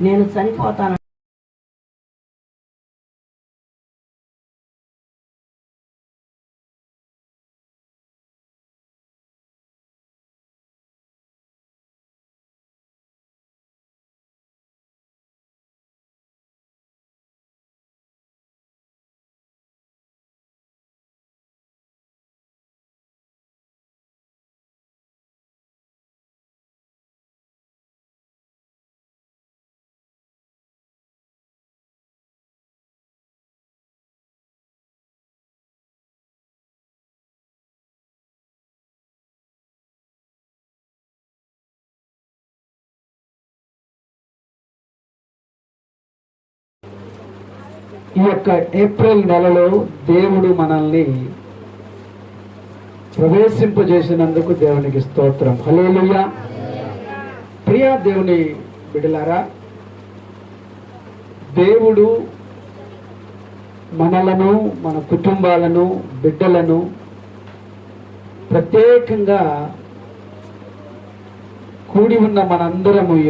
నేను చనిపోతాను. ఈ యొక్క ఏప్రిల్ నెలలో దేవుడు మనల్ని ప్రవేశింపజేసినందుకు దేవునికి స్తోత్రం. హల్లెలూయా. ప్రియా దేవుని బిడ్డలారా, దేవుడు మనలను, మన కుటుంబాలను, బిడ్డలను ప్రత్యేకంగా కూడి ఉన్న మనందరము ఈ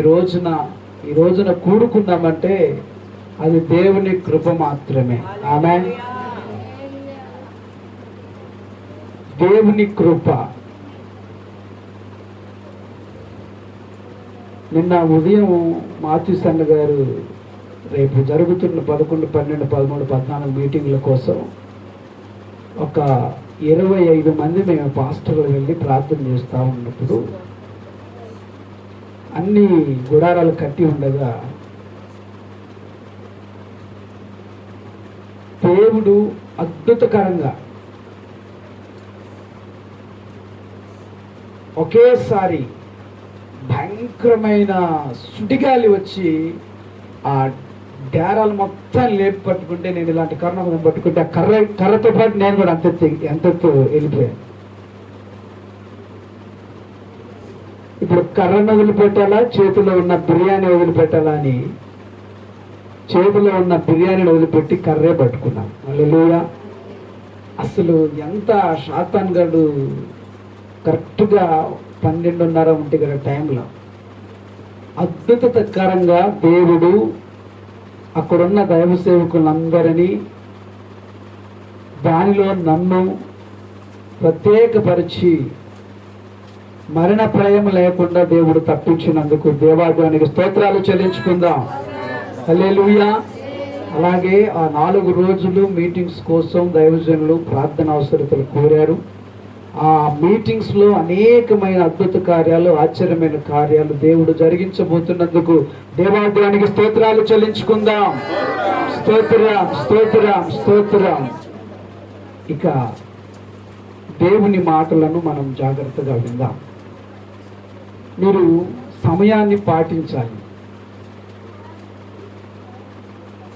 రోజున కూడుకున్నామంటే అది దేవుని కృప మాత్రమే. ఆమేన్. దేవుని కృప. నిన్న ఉదయం మాథ్యూస్ అన్న గారు రేపు జరుగుతున్న 11, 12, 13, 14 మీటింగ్ల కోసం ఒక 25 మంది మేము పాస్టర్లు వెళ్ళి ప్రార్థన చేస్తూ ఉన్నప్పుడు అన్ని గుడారాలు కట్టి ఉండగా దేవుడు అద్భుతకరంగా ఒకేసారి భయంకరమైన సుడిగాలి వచ్చి ఆ డేరాలు మొత్తం లేపి పట్టుకుంటే, నేను ఇలాంటి కర్ణ పట్టుకుంటే ఆ కర్రతో పాటు నేను కూడా అంతెత్తు వెళ్ళిపోయాను. ఇప్పుడు కర్రను వదిలిపెట్టాలా, చేతిలో ఉన్న బిర్యానీ వదిలిపెట్టాలా అని చేతిలో ఉన్న బిర్యానీని వదిలిపెట్టి కర్రే పట్టుకున్నాం. హల్లెలూయా. అసలు ఎంత శాతాన్ గడు కరెక్ట్గా 12:30 1 గంట టైంలో అద్భుతకరంగా దేవుడు అక్కడున్న దైవ సేవకులందరినీ, దానిలో నన్ను ప్రత్యేకపరిచి మరణ ప్రయం లేకుండా దేవుడు తప్పించినందుకు దేవాదేవానికి స్తోత్రాలు చెల్లించుకుందాం. హల్లెలూయా. అలాగే ఆ 4 రోజులు మీటింగ్స్ కోసం దైవజనులు ప్రార్థన అవసరతలు కోరారు. ఆ మీటింగ్స్లో అనేకమైన అద్భుత కార్యాలు, ఆశ్చర్యమైన కార్యాలు దేవుడు జరిగించబోతున్నందుకు దేవాదేవానికి స్తోత్రాలు చెల్లించుకుందాం. స్తోత్రం, స్తోత్రం, స్తోత్రం. ఇక దేవుని మాటలను మనం జాగ్రత్తగా విందాం. మీరు సమయాన్ని పాటించాలి.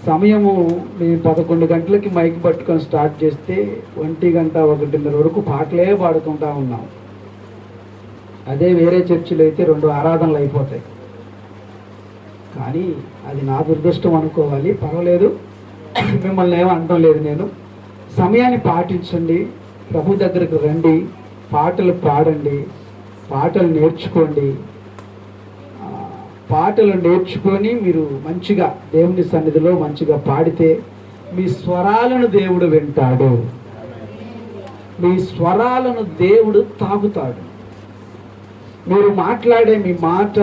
సమయము మేము 11 గంటలకి మైక్ పట్టుకొని స్టార్ట్ చేస్తే 1 గంట 1:30 వరకు పాటలే పాడుకుంటా ఉన్నాం. అదే వేరే చర్చిలో అయితే 2 ఆరాధనలు అయిపోతాయి. కానీ అది నా దురదృష్టం అనుకోవాలి. పర్వాలేదు, మిమ్మల్ని ఏమో అనడం లేదు. నేను సమయాన్ని పాటించండి, ప్రభు దగ్గరకు రండి, పాటలు పాడండి, పాటలు నేర్చుకోండి. పాటలు నేర్చుకొని మీరు మంచిగా దేవుని సన్నిధిలో మంచిగా పాడితే మీ స్వరాలను దేవుడు వింటాడు, మీ స్వరాలను దేవుడు తాగుతాడు. మీరు మాట్లాడే మీ మాట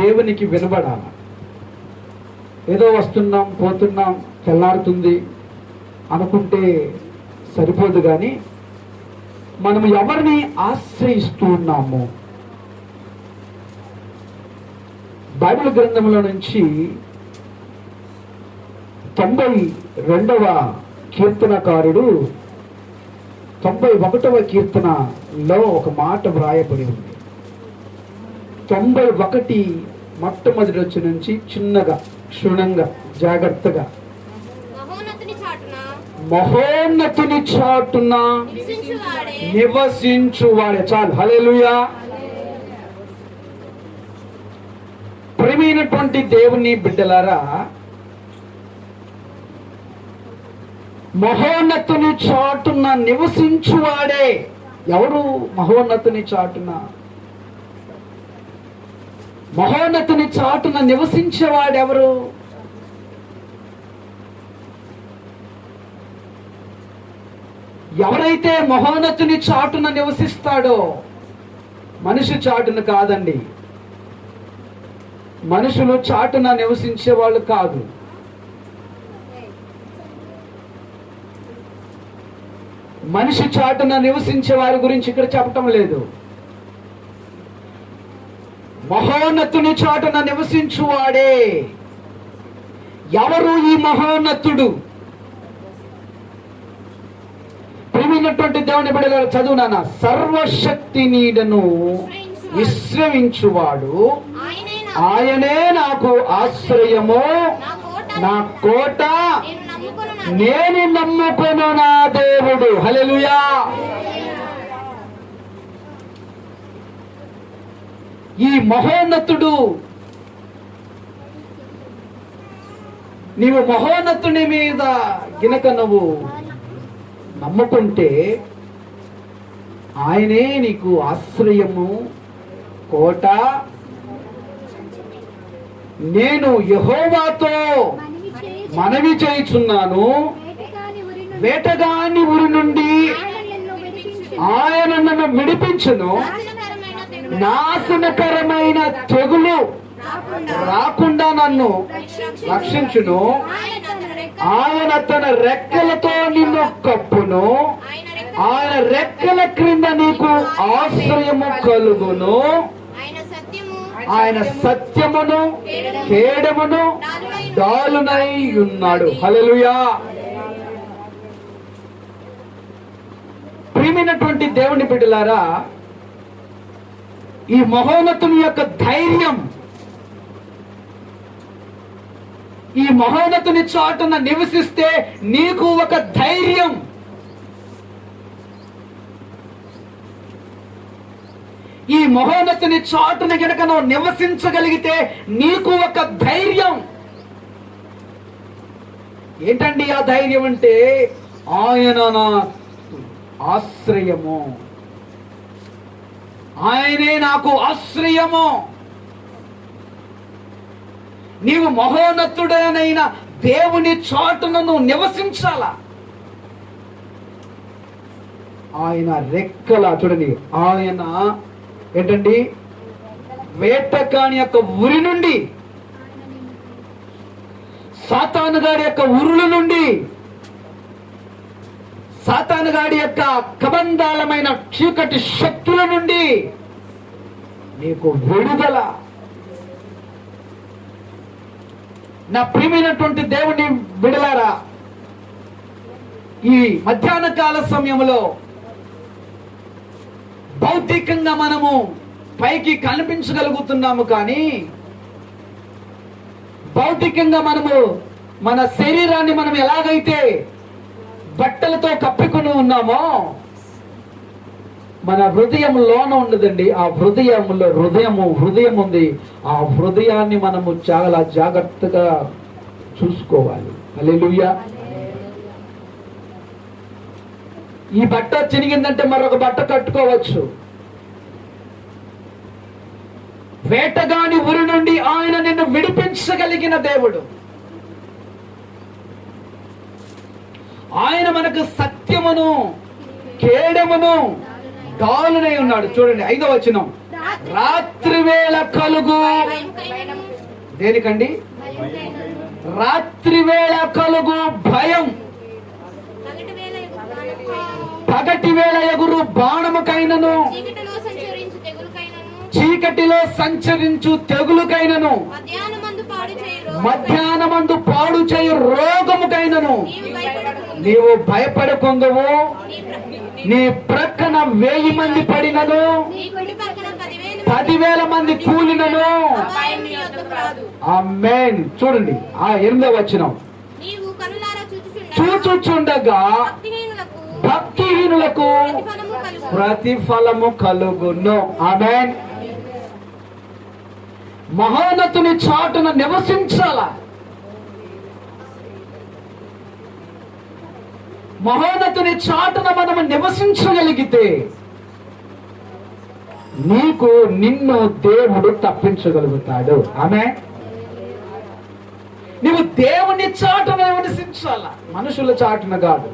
దేవునికి వినబడాలి. ఏదో వస్తున్నాం పోతున్నాం తెల్లారుతుంది అనుకుంటే సరిపోదు. కానీ మనం ఎవరిని ఆశ్రయిస్తూ ఉన్నాము? బైబిల్ గ్రంథంలో నుంచి 92వ కీర్తనకారుడు 91వ కీర్తనలో ఒక మాట వ్రాయబడి ఉంది. 91 మొట్టమొదటి వచ్చి నుంచి చిన్నగా, క్షుణ్ణంగా, జాగ్రత్తగా, మహోన్నతుని చాటున నివసించువాడే. చాలు. హల్లెలూయా. ప్రియమైనటువంటి దేవుని బిడ్డలారా, మహోన్నతుని చాటున నివసించువాడే. ఎవరు మహోన్నతుని చాటున? మహోన్నతుని చాటున నివసించేవాడెవరు? ఎవరైతే మహోన్నతుని చాటున నివసిస్తాడో, మనిషి చాటున కాదండి, మనుషులు చాటున నివసించే వాళ్ళు కాదు. మనిషి చాటున నివసించే వారి గురించి ఇక్కడ చెప్పటం లేదు. మహోన్నతుని చాటున నివసించువాడే. ఎవరు ఈ మహోన్నతుడు? ప్రియమైనటువంటి దేవుని బిడ్డలారా, చదువు నాన్న. సర్వశక్తి నీడను విశ్రమించువాడు ఆయనే నాకు ఆశ్రయము, నా కోట, నేను నమ్ముకొను నా దేవుడు. హల్లెలూయా. ఈ మహోన్నతుడు, నీవు మహోన్నతుని మీద గినక నువ్వు నమ్ముకుంటే ఆయనే నీకు ఆశ్రయము, కోట. నేను యెహోవాతో మనవి చేయుచున్నాను, వేటగాని ఉరి నుండి ఆయన నన్ను విడిపించును, నాశనకరమైన తెగులు రాకుండా నన్ను రక్షించును. ఆయన తన రెక్కలతో నిన్ను కప్పును, ఆయన రెక్కల క్రింద నీకు ఆశ్రయము కలుగును. ఆయన సత్యమును కేడమును డాలునై ఉన్నాడు. హల్లెలూయా. ప్రియమైనటువంటి దేవుని బిడ్డలారా, ఈ మహోన్నతుని యొక్క ధైర్యం, ఈ మహోన్నతుని చాటున నివసిస్తే నీకు ఒక ధైర్యం. ఈ మహోన్నతుని చాటున గనక నువ్వు నివసించగలిగితే నీకు ఒక ధైర్యం. ఏంటండి ఆ ధైర్యం అంటే, ఆయన నా ఆశ్రయము, ఆయనే నాకు ఆశ్రయము. నీవు మహోన్నతుడైన దేవుని చాటున నువ్వు నివసించాలా. ఆయన రెక్కల, చూడండి, ఆయన ఏంటండి, వేటగాని యొక్క ఉరి నుండి, సాతాను గాడి యొక్క ఉరుల నుండి, సాతాను గాడి యొక్క కబంధాలమైన చీకటి శక్తుల నుండి నీకు విడుదల. నా ప్రియమైనటువంటి దేవుని బిడలారా, ఈ మధ్యాహ్న కాల సమయంలో భౌతికంగా మనము పైకి కనిపించగలుగుతున్నాము, కానీ భౌతికంగా మనము మన శరీరాన్ని మనం ఎలాగైతే బట్టలతో కప్పుకొని ఉన్నామో, మన హృదయంలోన ఉండదండి. ఆ హృదయం ఉంది. ఆ హృదయాన్ని మనము చాలా జాగ్రత్తగా చూసుకోవాలి. హల్లెలూయా. ఈ బట్ట చినిగిందంటే మరొక బట్ట కట్టుకోవచ్చు. వేటగాని ఉరి నుండి ఆయన నిన్ను విడిపించగలిగిన దేవుడు. ఆయన మనకు సత్యమును కేడమును డాలునై ఉన్నాడు. చూడండి 5వ వచనం. రాత్రి వేళ కలుగు, దేనికండి? రాత్రి వేళ కలుగు భయం, పగటి వేళ ఎగురు బాణముకైనను, చీకటిలో సంచరించు తెగులుకైనను, మధ్యాహ్నమందు పాడు చేయు రోగముకైనను నీవు భయపడకుందువు. నీ ప్రక్కన 1000 మంది పడినను, 10,000 మంది కూలినను. ఆమేన్. చూడండి ఆ 8వ వచనం. చూచుచుండగా భక్తిహీనులకు ప్రతిఫలము కలుగును. ఆమేన్. మహోన్నతుని చాటున నివసించాల. మహోన్నతుని చాటున మనము నివసించగలిగితే నీకు నిన్ను దేవుడు తప్పించగలుగుతాడు. ఆమె నువ్వు దేవుని చాటున నివసించాల, మనుషుల చాటున కాదు,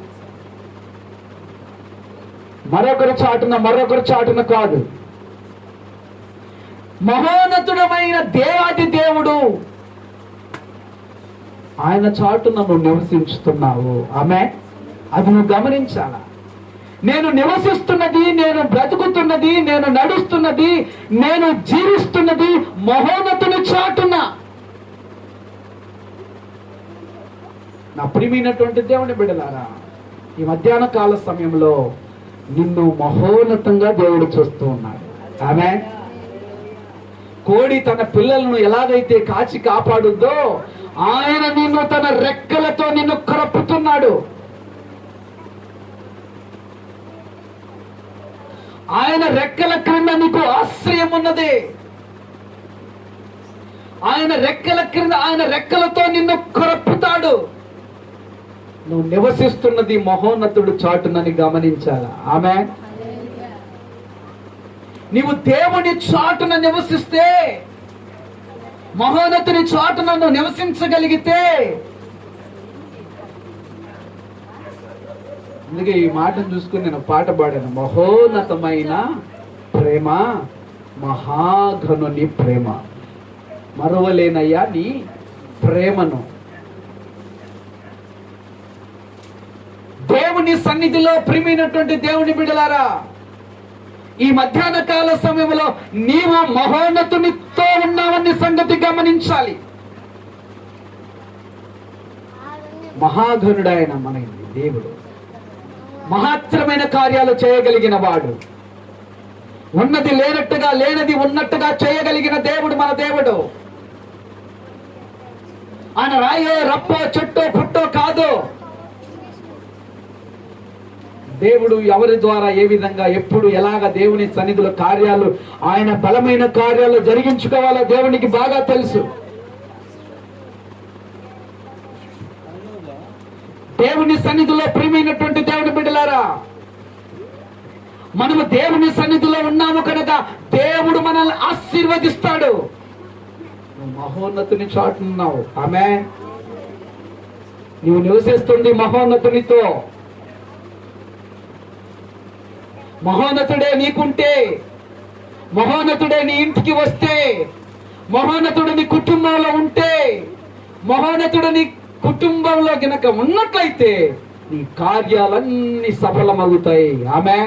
మరొకరి చాటున కాదు. మహోన్నతుడమైన దేవాది దేవుడు ఆయన చాటున నువ్వు నివసించుతున్నావు. ఆమె అది నువ్వు గమనించాల. నేను నివసిస్తున్నది, నేను బ్రతుకుతున్నది, నేను నడుస్తున్నది, నేను జీవిస్తున్నది మహోన్నతుని చాటున. నా ప్రియమైనటువంటి దేవుని బిడ్డలారా, ఈ మధ్యాహ్న కాల సమయంలో నిన్ను మహోన్నతంగా దేవుడు చూస్తూ ఉన్నాడు. ఆమె కోడి తన పిల్లలను ఎలాగైతే కాచి కాపాడుద్దో ఆయన నిన్ను తన రెక్కలతో నిన్ను కరపుతున్నాడు. ఆయన రెక్కల క్రింద నీకు ఆశ్రయం ఉన్నది. ఆయన రెక్కల క్రింద, ఆయన రెక్కలతో నిన్ను కరపుతాడు. నువ్వు నివసిస్తున్నది మహోన్నతుడు చాటునని గమనించాలా. ఆమె నీవు దేవుని చాటున నివసిస్తే, మహోన్నతుని చాటున నువ్వు నివసించగలిగితే, అందుకే ఈ మాటను చూసుకుని నేను పాట పాడాను. మహోన్నతమైన ప్రేమ, మహాఘనుని ప్రేమ, మరువలేనయ్యా నీ ప్రేమను. దేవుని సన్నిధిలో ప్రియమైనటువంటి దేవుని బిడ్డలారా, ఈ మధ్యాహ్న కాల సమయంలో నీవు మహోన్నతునితో ఉన్నావని సంగతి గమనించాలి. మహాఘనుడాయన మన దేవుడు, మహత్తరమైన కార్యాలు చేయగలిగిన వాడు, ఉన్నది లేనట్టుగా లేనది ఉన్నట్టుగా చేయగలిగిన దేవుడు మన దేవుడు. ఆయన రాయో రప్పో చెట్టో పుట్టో కాదు. దేవుడు ఎవరి ద్వారా ఏ విధంగా ఎప్పుడు ఎలాగ దేవుని సన్నిధిలో కార్యాలు, ఆయన బలమైన కార్యాలు జరిగించుకోవాలో దేవునికి బాగా తెలుసు. దేవుని సన్నిధిలో ప్రియమైనటువంటి దేవుని బిడ్డలారా, మనము దేవుని సన్నిధిలో ఉన్నాము కనుక దేవుడు మనల్ని ఆశీర్వదిస్తాడు. నువ్వు మహోన్నతుని చాటున్నావు. ఆమె నువ్వు నివసిస్తుంది మహోన్నతునితో. మహోన్నతుడే నీకుంటే, మహోన్నతుడే నీ ఇంటికి వస్తే, మహోన్నతుడు నీ కుటుంబంలో ఉంటే, మహోన్నతుడు నీ కుటుంబంలో గనక ఉన్నట్లయితే నీ కార్యాలన్నీ సఫలమవుతాయి. ఆమె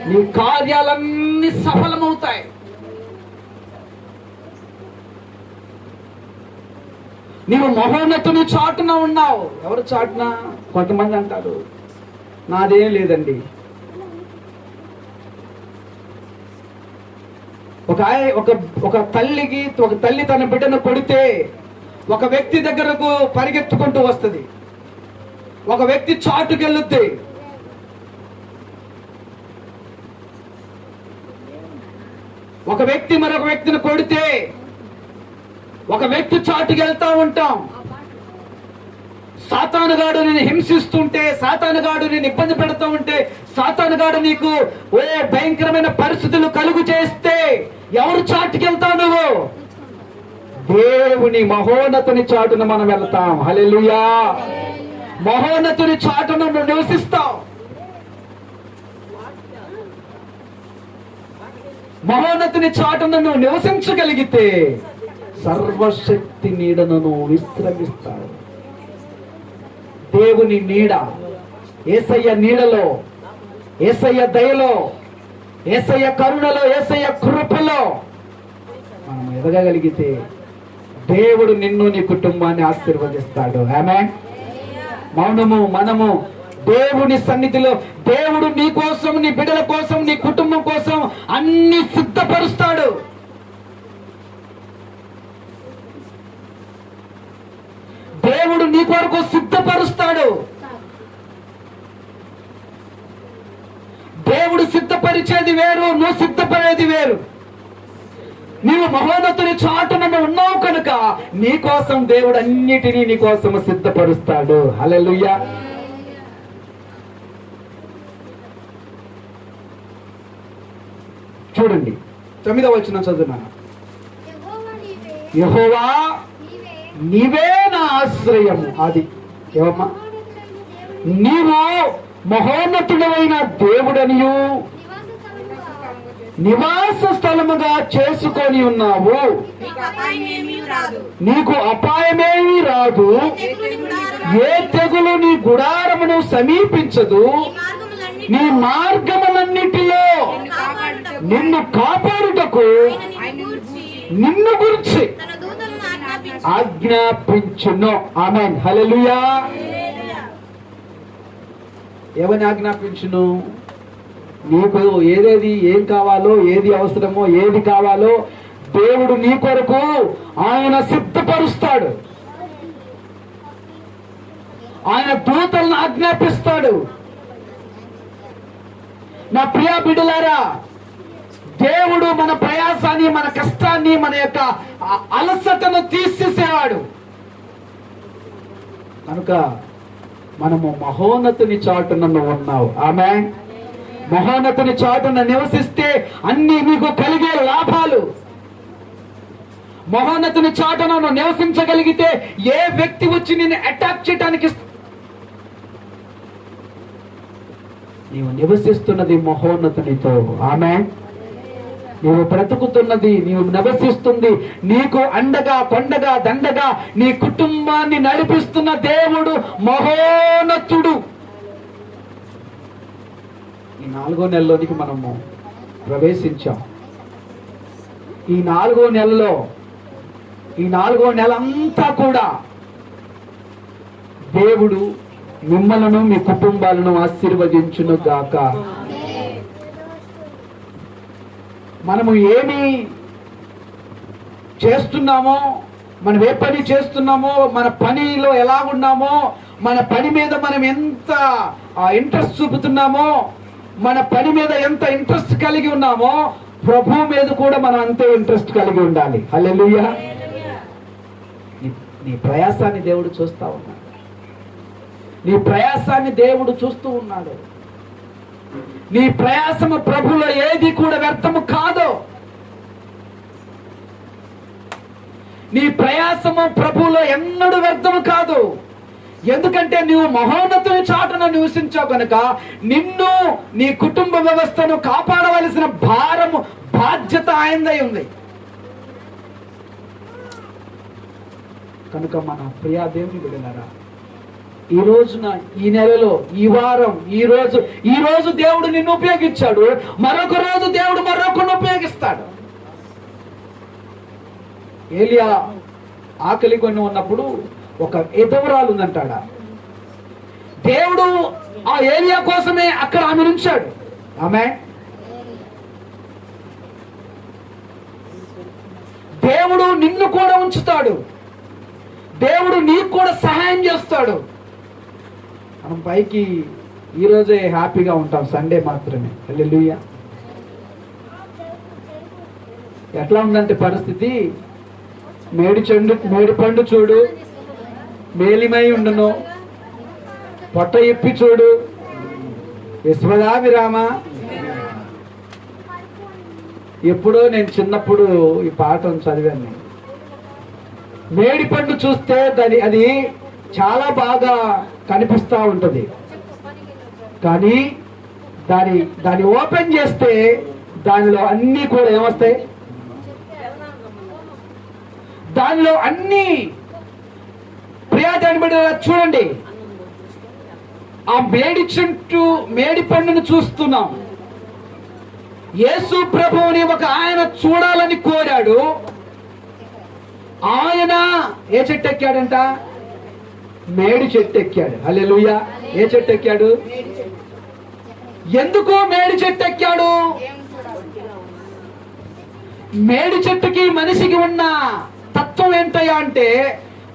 నీ కార్యాలన్నీ సఫలమవుతాయి. నీవు మహోన్నతుని చాటున ఉన్నావు. ఎవరు చాటున? కొంతమంది అంటారు నాదేం లేదండి. ఒక తల్లి తన బిడ్డను కొడితే ఒక వ్యక్తి దగ్గరకు పరిగెత్తుకుంటూ వస్తుంది. ఒక వ్యక్తి చాటుకెళ్ళుద్ది. ఒక వ్యక్తి మరొక వ్యక్తిని కొడితే ఒక వ్యక్తి చాటుకెళ్తా ఉంటాం. సాతానుగాడు నేను హింసిస్తుంటే, సాతానుగాడు నేను ఇబ్బంది పెడుతూ ఉంటే, సాతానుగాడు నీకు భయంకరమైన పరిస్థితులు కలుగు చేస్తే ఎవరు చాటుకెళ్తావు? నువ్వు దేవుని మహోన్నతుని చాటున మనం వెళ్తాం. హల్లెలూయా. మహోన్నతుని చాటున నువ్వు నివసిస్తావు. మహోన్నతుని చాటున నువ్వు నివసించగలిగితే సర్వశక్తి నీడను నువ్వు విశ్రమిస్తావు. దేవుని నీడ, యేసయ్య నీడలో, యేసయ్య దయలో, యేసయ్య కరుణలో, యేసయ్య కృపలో మనం ఎదగగలిగితే దేవుడు నిన్ను నీ కుటుంబాన్ని ఆశీర్వదిస్తాడు. ఆమేన్. మనము దేవుని సన్నిధిలో దేవుడు నీ కోసం, నీ బిడ్డల కోసం, నీ కుటుంబం కోసం అన్ని సిద్ధపరుస్తాడు. దేవుడు నీ కొరకు సిద్ధపరుస్తాడు. దేవుడు సిద్ధపరిచేది వేరు, నువ్వు సిద్ధపడేది వేరు. నీవు మహోన్నతుని చాటున ఉన్నావు కనుక నీ కోసం దేవుడు అన్నిటినీ నీ కోసం సిద్ధపరుస్తాడు. హల్లెలూయా. చూడండి, 9వ వచనం చదువున్నాను. యెహోవా నీవే నా ఆశ్రయము. అది ఏమమ్మా? నీవు మహోన్నతుడైన దేవుడనియు నివాస స్థలముగా చేసుకొని ఉన్నావు. నీకు అపాయమేమీ రాదు, ఏ తెగులు నీ గుడారమును సమీపించదు. నీ మార్గములన్నిటిలో నిన్ను కాపాడుటకు నిన్ను గురించి ఆజ్ఞాపించును. ఆమేన్, హల్లెలూయా. ఏమని ఆజ్ఞాపించును? నీకు ఏం కావాలో, ఏది అవసరమో, ఏది కావాలో దేవుడు నీ కొరకు ఆయన సిద్ధపరుస్తాడు. ఆయన దూతలను ఆజ్ఞాపిస్తాడు. నా ప్రియ బిడ్డలారా, దేవుడు మన ప్రయాసాన్ని, మన కష్టాన్ని, మన యొక్క అలసటను తీసేసేవాడు. కనుక మనము మహోన్నతుని చాటున ఉన్నావు. ఆమేన్. మహోన్నతుని చాటున నివసిస్తే అన్ని నీకు కలిగే లాభాలు. మహోన్నతుని చాటున నివసించగలిగితే ఏ వ్యక్తి వచ్చి నిన్ను అటాక్ చేయడానికి, నీవు నివసిస్తున్నది మహోన్నతునితో. ఆమేన్. నీవు బ్రతుకుతున్నది, నీవు నివసిస్తుంది, నీకు అండగా కొండగా దండగా నీ కుటుంబాన్ని నడిపిస్తున్న దేవుడు మహోన్నతుడు. ఈ 4వ నెలలోనికి మనము ప్రవేశించాం. ఈ 4వ నెలలో, ఈ 4వ నెలంతా కూడా దేవుడు మిమ్మలను, మీ కుటుంబాలను ఆశీర్వదించును గాక. మనము ఏమి చేస్తున్నామో, మనం ఏ పని చేస్తున్నామో, మన పనిలో ఎలా ఉన్నామో, మన పని మీద మనం ఎంత ఇంట్రెస్ట్ చూపుతున్నామో, మన పని మీద ఎంత ఇంట్రెస్ట్ కలిగి ఉన్నామో, ప్రభు మీద కూడా మనం అంతే ఇంట్రెస్ట్ కలిగి ఉండాలి. హల్లెలూయా. నీ ప్రయాసాన్ని దేవుడు చూస్తా ఉన్నాడు. నీ ప్రయాసాన్ని దేవుడు చూస్తూ ఉన్నాడు. నీ ప్రయాసము ప్రభులో ఏది కూడా వ్యర్థము కాదు. నీ ప్రయాసము ప్రభులో ఎన్నడూ వ్యర్థము కాదు. ఎందుకంటే నువ్వు మహోన్నతుని చాటున నివసించావు కనుక నిన్ను, నీ కుటుంబ వ్యవస్థను కాపాడవలసిన భారము, బాధ్యత ఆయనదై ఉంది. కనుక మన ప్రియా దేవుని బిడ్డలారా, ఈ రోజున, ఈ నెలలో, ఈ వారం, ఈ రోజు దేవుడు నిన్ను ఉపయోగించాడు. మరొక రోజు దేవుడు మరొకరిని ఉపయోగిస్తాడు. ఏలియా ఆకలి కొని ఉన్నప్పుడు ఒక ఎదవరాలు ఉందంటాడా, దేవుడు ఆ ఏలియా కోసమే అక్కడ ఆమె ఉంచాడు. ఆమె దేవుడు నిన్ను కూడా ఉంచుతాడు. దేవుడు నీకు కూడా సహాయం చేస్తాడు. మనం పైకి ఈరోజే హ్యాపీగా ఉంటాం, సండే మాత్రమే. హల్లెలూయా. ఎట్లా ఉందంటే పరిస్థితి, మేడి పండు చూడు, మేలిమై ఉండును, పొట్ట ఇప్పి చూడు, విశ్వదాభిరామ. ఎప్పుడో నేను చిన్నప్పుడు ఈ పాఠం చదివాను. నేను మేడి పండు చూస్తే అది చాలా బాగా కనిపిస్తూ ఉంటుంది, కానీ దాన్ని ఓపెన్ చేస్తే దానిలో అన్నీ కూడా ఏమొస్తాయి? దానిలో అన్ని ప్రియాదాన్ని బట్టి చూడండి. ఆ మేడి పండును చూస్తున్నాం. యేసు ప్రభువుని ఆయన చూడాలని కోరాడు. ఆయన ఏ చెట్టు ఎక్కాడంట? మేడి చెట్టు ఎక్కాడు. హల్లెలూయా. ఏ చెట్టు ఎక్కాడు? ఎందుకు మేడి చెట్టు ఎక్కాడు? మేడి చెట్టుకి మనిషికి ఉన్న తత్వం ఏంటయ్యా అంటే,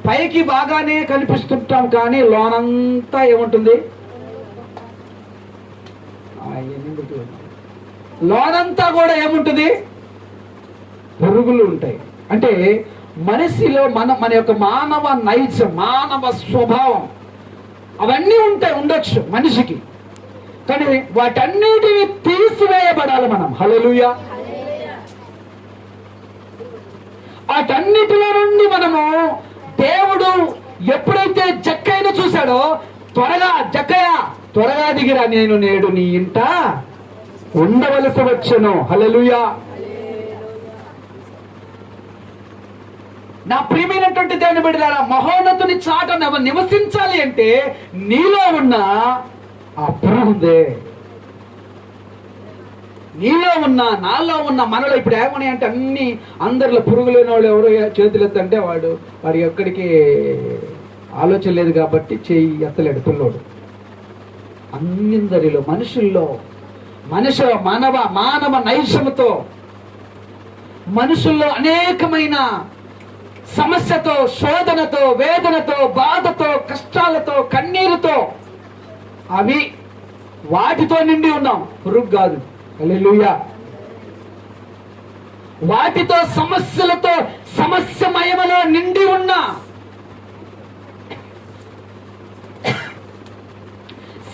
పైకి బాగానే కనిపిస్తుంటాం కానీ లోనంతా ఏముంటుంది? లోనంతా కూడా ఏముంటుంది? పురుగులు ఉంటాయి. అంటే మనిషిలో మన యొక్క మానవ నైజం, మానవ స్వభావం అవన్నీ ఉండొచ్చు మనిషికి, కానీ వాటన్నిటిని తీసివేయబడాలి మనం. హల్లెలూయా. వాటన్నిటిలో నుండి మనము దేవుడు ఎప్పుడైతే జక్కయ్యను చూశాడో, జక్కయ్య త్వరగా దిగిరా, నేను నేడు నీ ఇంట ఉండవలసి వచ్చెను. హల్లెలూయా. నా ప్రియమైనటువంటి దేవుని బిడ్డలారా, మహోన్నతుని చాట నివసించాలి అంటే నీలో ఉన్న ఆ పురుగుందే, నీలో ఉన్న, నాలో ఉన్న, మనలో. ఇప్పుడు ఏమని అంటే అన్ని అందరిలో పురుగు లేని వాళ్ళు ఎవరో చేతులు ఎత్తంటే వాడి ఎక్కడికి ఆలోచన లేదు కాబట్టి చేయి ఎత్తలేడు పిల్లోడు. అందరిలో, మనుషుల్లో, మానవ నైజముతో, మనుషుల్లో అనేకమైన సమస్యతో, శోధనతో, వేదనతో, బాధతో, కష్టాలతో, కన్నీరుతో, వాటితో నిండి ఉన్నాం. పురుగు కాదు. హల్లెలూయా. వాటితో, సమస్యలతో, సమస్యమయములో నిండి ఉన్న,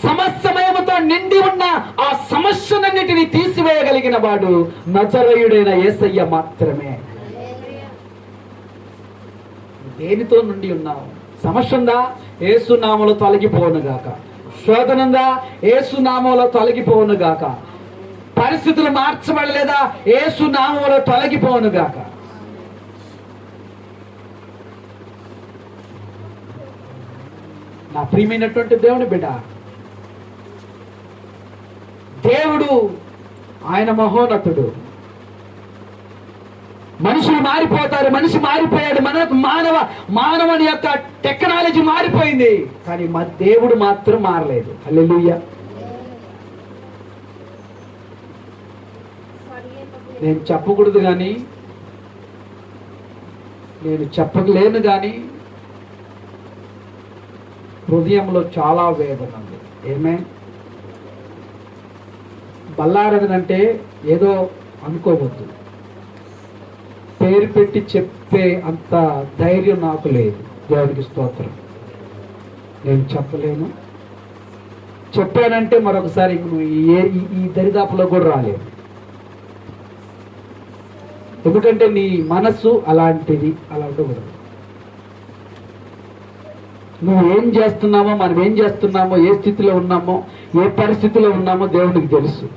సమస్యమయముతో నిండి ఉన్న ఆ సమస్యలన్నిటినీ తీసివేయగలిగిన వాడు నజరేయుడైన యేసయ్య మాత్రమే. దేనితో నుండి ఉన్నావు? సమస్య ఉందా? యేసు నామములో తొలగిపోవునుగాక. శోధన ఉందా? యేసు నామములో తొలగిపోవునుగాక. పరిస్థితులు మార్చబడలేదా? యేసు నామములో తొలగిపోవునుగాక. నా ప్రియమైనటువంటి దేవుని బిడ్డ, దేవుడు ఆయన మహోన్నతుడు. మనుషులు మారిపోతారు, మనిషి మారిపోయాడు, మానవుని యొక్క టెక్నాలజీ మారిపోయింది, కానీ మా దేవుడు మాత్రం మారలేదు. హల్లెలూయా. నేను చెప్పకూడదు కానీ, నేను చెప్పలేను కానీ హృదయంలో చాలా వేదన ఉంది. ఏమే బల్లారదనంటే ఏదో అనుకోవద్దు, పేరు పెట్టి చెప్పే అంత ధైర్యం నాకు లేదు. దేవునికి స్తోత్రం. నేను చెప్పలేను. చెప్పానంటే మరొకసారి ఈ దరిదాపులో కూడా రాలేను. ఎందుకంటే నీ మనస్సు అలాంటిది, అలా ఉండకూడదు. నువ్వు ఏం చేస్తున్నామో, మనం ఏం చేస్తున్నామో, ఏ స్థితిలో ఉన్నామో, ఏ పరిస్థితిలో ఉన్నామో దేవునికి తెలుసు.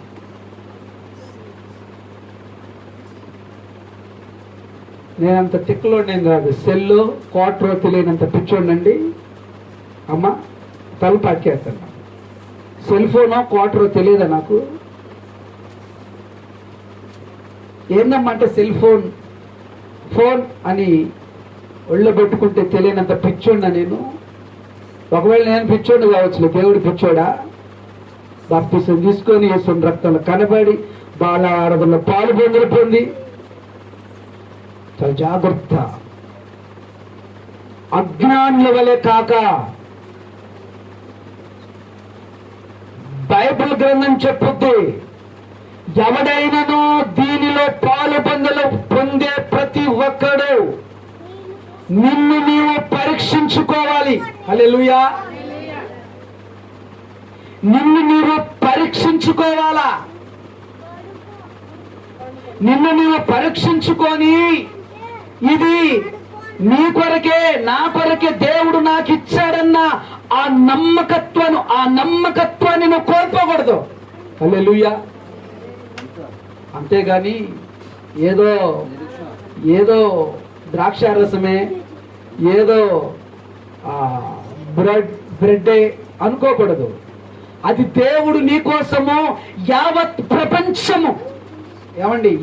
నేనంత తిక్కులో నేను కాదు, సెల్లో క్వార్టర్ తెలియనంత పిచ్చోండి. అమ్మ తలుపు అక్కేస్తాను. సెల్ ఫోనో క్వార్టర్ తెలియదా నాకు? ఏందమ్మా అంటే ఫోన్ అని ఒళ్ళో పెట్టుకుంటే తెలియనంత పిచ్చోండా నేను? ఒకవేళ నేను పిచ్చోడు కావచ్చు, దేవుడు పిచ్చోడా? బాప్తిసం తీసుకొని యేసుని రక్తంలో కనబడి బాల ఆరాధనలో పాలు పొంది చాలా జాగ్రత్త. అజ్ఞానుల వలె కాక, బైబిల్ గ్రంథం చెప్పుద్ది, ఎవడైనను దీనిలో పాలు పొందే ప్రతి ఒక్కడు నిన్ను నీవు పరీక్షించుకోవాలి. హల్లెలూయా. నిన్ను నీవు పరీక్షించుకోవాలా? నిన్ను నీవు పరీక్షించుకొని, ఇది నీ కొరకే, నా కొరకే దేవుడు నాకు ఇచ్చాడన్న ఆ నమ్మకత్వాన్ని నువ్వు కోల్పోకూడదు. హల్లెలూయా. అంతేగాని ఏదో ద్రాక్షారసమే, ఏదో బ్రెడ్డే అనుకోకూడదు. అది దేవుడు నీకోసము యావత్ ప్రపంచము,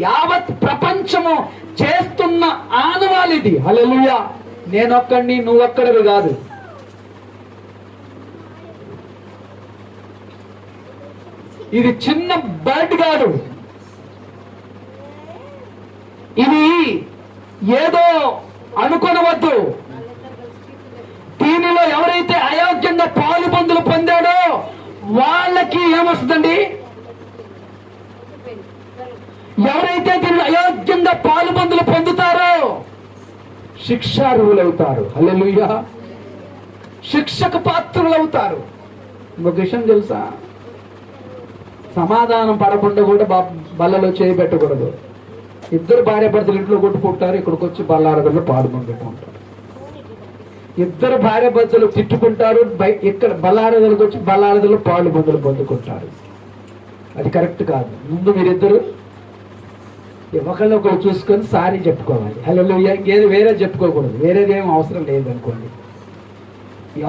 యావత్ ప్రపంచము చేస్తున్న ఆనవాలిది. హల్లెలూయా. నేనొక్కడిని, నువ్వొక్కడివి కాదు. ఇది చిన్న బర్డ్ కాదు. ఇది ఏదో అనుకొనవద్దు. దీనిలో ఎవరైతే అయోగ్యంగా పాలు పొందాడో వాళ్ళకి ఏమొస్తుందండి? ఎవరైతే దీనిలో అయోగ్యంగా పాలు పొందుతారో శిక్షార్హులవుతారు. హల్లెలూయా. శిక్షకు పాత్రులవుతారు. ఇంకొక విషయం తెలుసా? సమాధానం పడకుండా కూడా బల్లలో చేయి పెట్టకూడదు. ఇద్దరు భార్య భర్తలు ఇంట్లో కొట్టుకుంటారు, ఇక్కడికి వచ్చి బల్లారదల్లో పాలు పొందుకుంటారు. ఇద్దరు భార్య భర్తలు తిట్టుకుంటారు, ఇక్కడ బల్లారదలకు వచ్చి బల్లారదల్లో పాలు పొందుకుంటారు. అది కరెక్ట్ కాదు. ముందు మీరిద్దరు ఒకళ్ళు చూసుకొని సారీ చెప్పుకోవాలి. హల్లెలూయా. ఇంకేది వేరే చెప్పుకోకూడదు, వేరేది ఏం అవసరం లేదనుకోండి.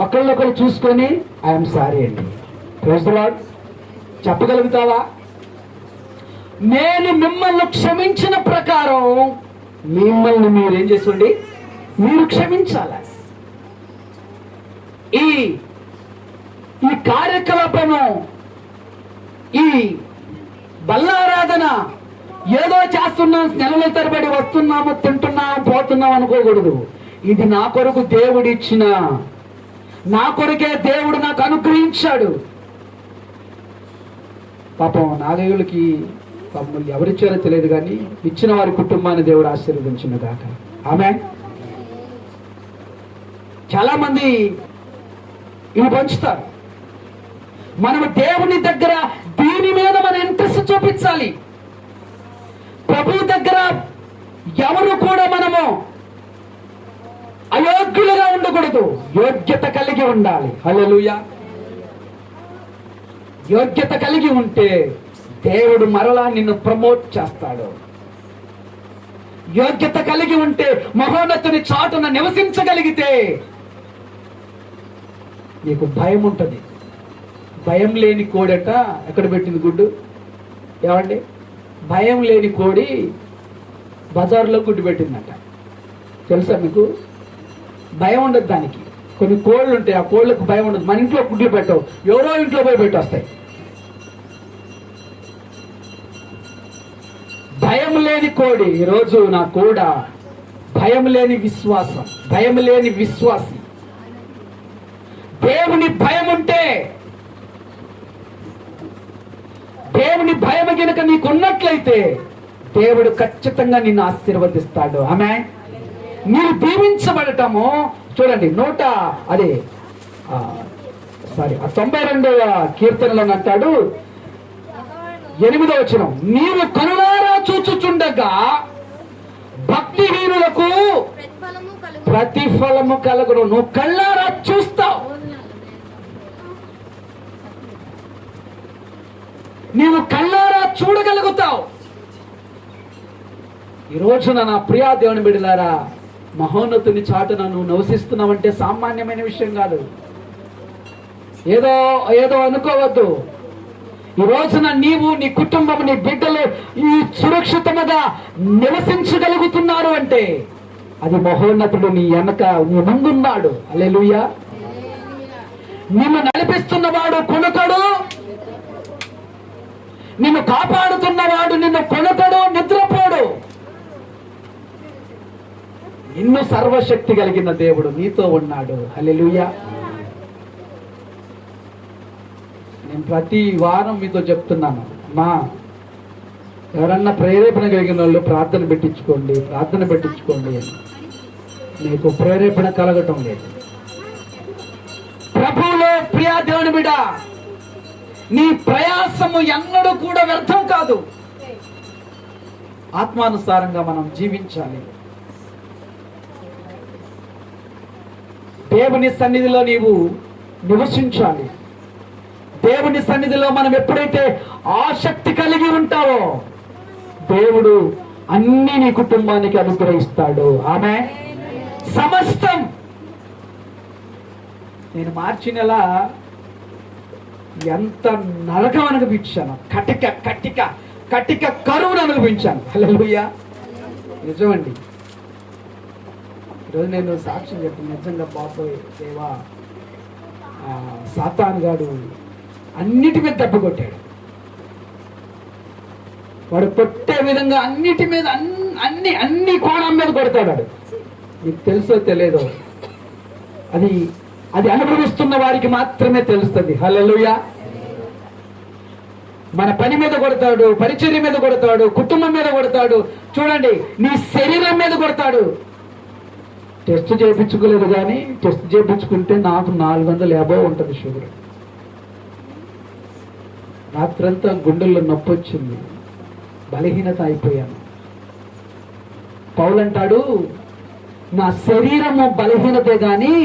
ఒకళ్ళొకరు చూసుకొని ఐఎమ్ సారీ అండి, ప్రైజ్ ది లార్డ్ చెప్పగలుగుతావా? నేను మిమ్మల్ని క్షమించిన ప్రకారం మిమ్మల్ని మీరు ఏం చేసుకోండి, మీరు క్షమించాలి. ఈ కార్యకలాపము, ఈ బల్లారాధన ఏదో చేస్తున్నాం, నెలల తరబడి వస్తున్నాము, తింటున్నాము, పోతున్నాం అనుకోకూడదు. ఇది నా కొరకు దేవుడిచ్చిన, నా కొరకే దేవుడు నాకు అనుగ్రహించాడు. పాపం నాగయ్యులకి పాపం ఎవరిచ్చారో తెలియదు, కానీ ఇచ్చిన వారి కుటుంబాన్ని దేవుడు ఆశీర్వదించిన దాకా. ఆమేన్. చాలా మంది ఇవి పంచుతారు. మనము దేవుని దగ్గర దీని మీద మన ఇంట్రెస్ట్ చూపించాలి. ప్రభు దగ్గర ఎవరు కూడా మనము అయోగ్యులుగా ఉండకూడదు, యోగ్యత కలిగి ఉండాలి. హల్లెలూయా. యోగ్యత కలిగి ఉంటే దేవుడు మరలా నిన్ను ప్రమోట్ చేస్తాడు. యోగ్యత కలిగి ఉంటే, మహోన్నతుని చాటున నివసించగలిగితే నీకు భయం ఉంటుంది. భయం లేని కోడట ఎక్కడ పెట్టింది గుడ్డు? ఏమండి, భయం లేని కోడి బజార్లో గుడ్డు పెట్టిందట. తెలుసా మీకు? భయం ఉండదు దానికి. కొన్ని కోళ్ళు ఉంటాయి, ఆ కోళ్ళకు భయం ఉండదు. మన ఇంట్లో గుడ్లు పెట్టవు, ఎవరో ఇంట్లో పోయి పెట్టి వస్తాయి. భయం లేని కోడి. ఈరోజు నా కూడా భయం లేని విశ్వాసం, భయం లేని విశ్వాసి. దేవుని భయం ఉంటే, దేవుని భయం కనుక నీకున్నట్లయితే దేవుడు ఖచ్చితంగా నిన్ను ఆశీర్వదిస్తాడు. ఆమేన్. నీవు దీవించబడటము చూడండి. 92వ కీర్తనలో అంటాడు, 8వ వచనం, నీవు కనులారా చూచుచుండగా భక్తిహీనులకు ప్రతిఫలము కలుగును. నువ్వు కళ్ళారా చూస్తావు, నీవు కళ్ళారా చూడగలుగుతావు. ఈ రోజున నా ప్రియా దేవుని బిడ్డలారా, మహోన్నతుని చాటున నువ్వు నివసిస్తున్నావంటే సామాన్యమైన విషయం కాదు. ఏదో ఏదో అనుకోవద్దు. ఈ రోజున నీవు, నీ కుటుంబం, నీ బిడ్డలు ఈ సురక్షితముగా నివసించగలుగుతున్నారు అంటే అది మహోన్నతుడు నీ వెనక, నీ ముందున్నాడు. హల్లెలూయా. నిన్ను నడిపిస్తున్నవాడు కొనకడు, నిన్ను కాపాడుతున్నవాడు నిన్ను కొనకడు, నిద్రపోడు. నిన్ను సర్వశక్తి కలిగిన దేవుడు నీతో ఉన్నాడు. హల్లెలూయా. నేను ప్రతి వారం మీతో చెప్తున్నాను, ఎవరన్నా ప్రేరేపణ కలిగిన వాళ్ళు ప్రార్థన పెట్టించుకోండి అని. నీకు ప్రేరేపణ కలగటం లేదు. ప్రభువులో ప్రియా దేవుని బిడ్డ, నీ ప్రయాసము ఎన్నడూ కూడా వ్యర్థం కాదు. ఆత్మానుసారంగా మనం జీవించాలి. దేవుని సన్నిధిలో నీవు నివసించాలి. దేవుని సన్నిధిలో మనం ఎప్పుడైతే ఆసక్తి కలిగి ఉంటావో దేవుడు అన్ని నీ కుటుంబానికి అనుగ్రహిస్తాడు. ఆమె సమస్తం. నేను మార్చి నెల ఎంత నరకం అనుభవించాను, కటిక కరువును అనుభవించాను. హల్లెలూయా. నిజమండి. ఈరోజు నేను సాక్ష్యం చెప్పాను. నిజంగా బాబోయ్ దేవా, సాతాను గాడు అన్నిటి మీద దెబ్బ కొట్టాడు. వాడు కొట్టే విధంగా అన్నిటి మీద అన్ని కోణం మీద కొడతాడు. మీకు తెలుసో తెలియదో, అది అనుభవిస్తున్న వారికి మాత్రమే తెలుస్తుంది. హల్లెలూయా. మన పని మీద కొడతాడు, పరిచర్య మీద కొడతాడు, కుటుంబం మీద కొడతాడు. చూడండి, నీ శరీరం మీద కొడతాడు. టెస్ట్ చేయించుకోలేదు, కానీ టెస్ట్ చేయించుకుంటే నాకు 450 ఉంటుంది షుగర్. రాత్రంతా గుండెల్లో నొప్పి వచ్చింది, బలహీనత అయిపోయాను. పౌలు అంటాడు, నా శరీరము బలహీనతే గాని